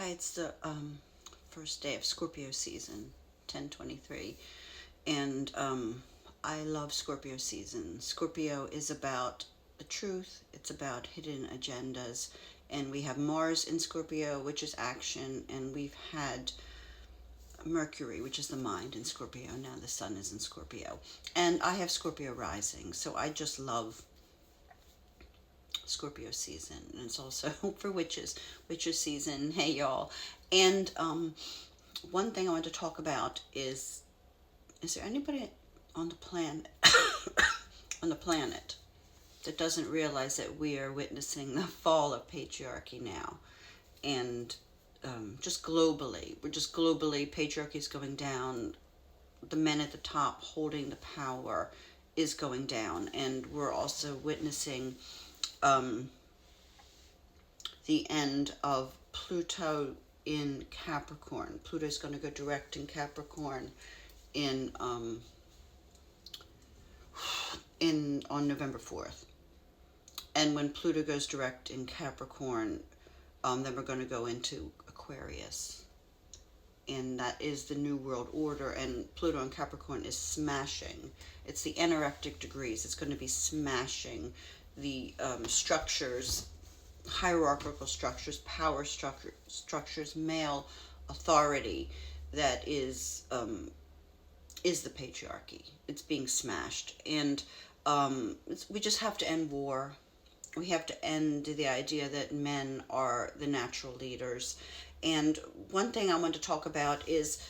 Hi, it's the first day of Scorpio season, 10/23, and I love Scorpio season. Scorpio is about the truth, it's about hidden agendas, and we have Mars in Scorpio, which is action, and we've had Mercury, which is the mind, in Scorpio. Now the sun is in Scorpio, and I have Scorpio rising, so I just love Scorpio season. And it's also for witches season. Hey y'all. And one thing I want to talk about is there anybody on the planet that doesn't realize that we are witnessing the fall of patriarchy now? And just globally, patriarchy is going down. The men at the top holding the power is going down, and we're also witnessing the end of Pluto in Capricorn. Pluto is going to go direct in Capricorn on November 4th. And when Pluto goes direct in Capricorn, then we're going to go into Aquarius. And that is the New World Order. And Pluto in Capricorn is smashing. It's the anorectic degrees. It's going to be smashing the structures, hierarchical structures, power structures, male authority that is the patriarchy. It's being smashed, and we just have to end war. We have to end the idea that men are the natural leaders. And one thing I want to talk about is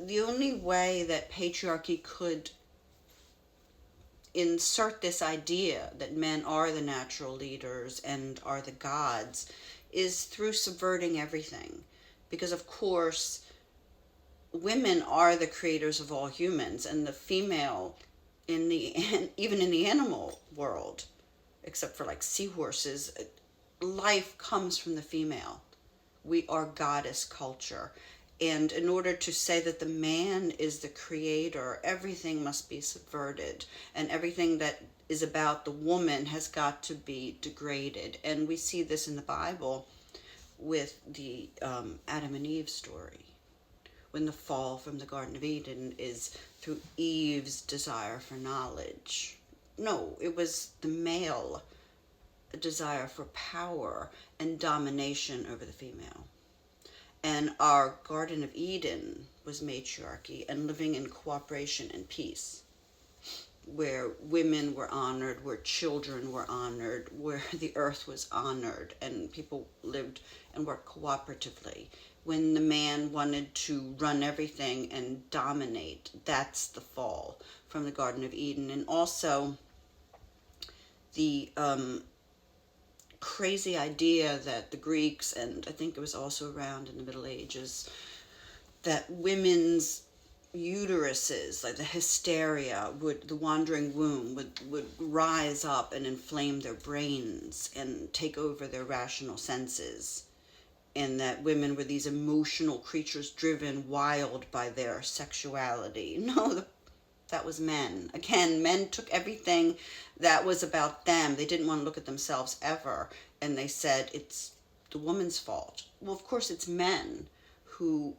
the only way that patriarchy could insert this idea that men are the natural leaders and are the gods is through subverting everything. Because of course, women are the creators of all humans, and the female even in the animal world, except for like seahorses, life comes from the female. We are goddess culture. And in order to say that the man is the creator, everything must be subverted. And everything that is about the woman has got to be degraded. And we see this in the Bible with the Adam and Eve story. When the fall from the Garden of Eden is through Eve's desire for knowledge. No, it was the male desire for power and domination over the female. And our Garden of Eden was matriarchy and living in cooperation and peace, where women were honored, where children were honored, where the earth was honored, and people lived and worked cooperatively. When the man wanted to run everything and dominate, that's the fall from the Garden of Eden. And also the crazy idea that the Greeks, and I think it was also around in the Middle Ages, that women's uteruses, like the hysteria, the wandering womb would rise up and inflame their brains and take over their rational senses, and that women were these emotional creatures driven wild by their sexuality. No, that was men. Again, men took everything that was about them. They didn't want to look at themselves ever. And they said, it's the woman's fault. Well, of course, it's men who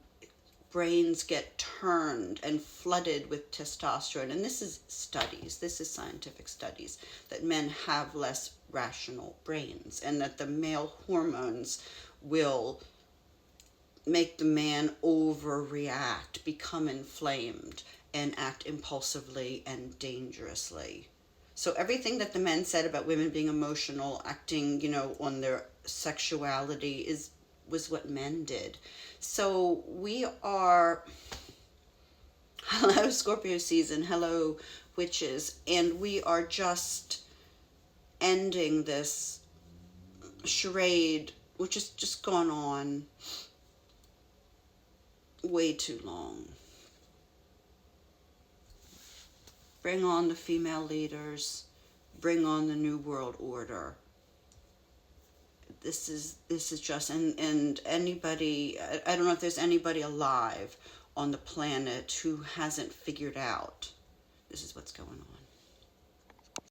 brains get turned and flooded with testosterone. And this is studies. This is scientific studies, that men have less rational brains, and that the male hormones will make the man overreact, become inflamed, and act impulsively and dangerously. So everything that the men said about women being emotional, acting, on their sexuality was what men did. So we are, hello Scorpio season, hello witches, and we are just ending this charade, which has just gone on way too long. Bring on the female leaders. Bring on the New World Order. This is just, and anybody, I don't know if there's anybody alive on the planet who hasn't figured out this is what's going on.